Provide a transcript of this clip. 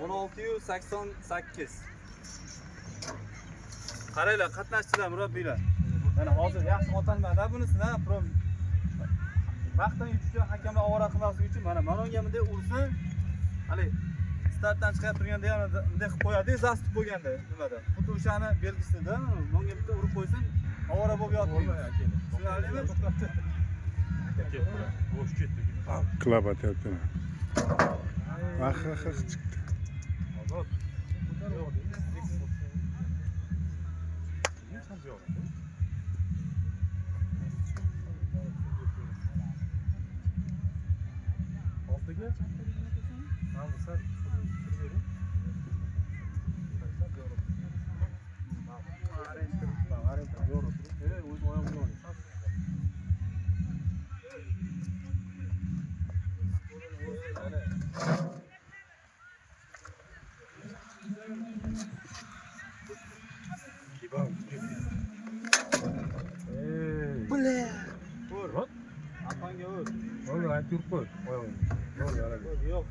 1688. Qaranglar, qatnashchilar, murabbiylar. Mana hozir yaxshi otilmadi bunisida, prom. Vaqtdan yutish hakamlar ovora qilmaslik uchun mana menga bunday ursa, hali startdan chiqib turganda ham bunday qilib qo'yadi, zastib qo'yganda nimada. Xuddi o'shani belgisida, menga bitta urib qo'ysin, ovora bo'lib yotib. Tushunarlimi? Boş ketdi. Klab atyapti. Chiqdi. Azot. Altıga? Tamam, sen verin. Bля. Vur. Apanga vur. Oğlum, ben Türk koy. Oğlum. Yo'q.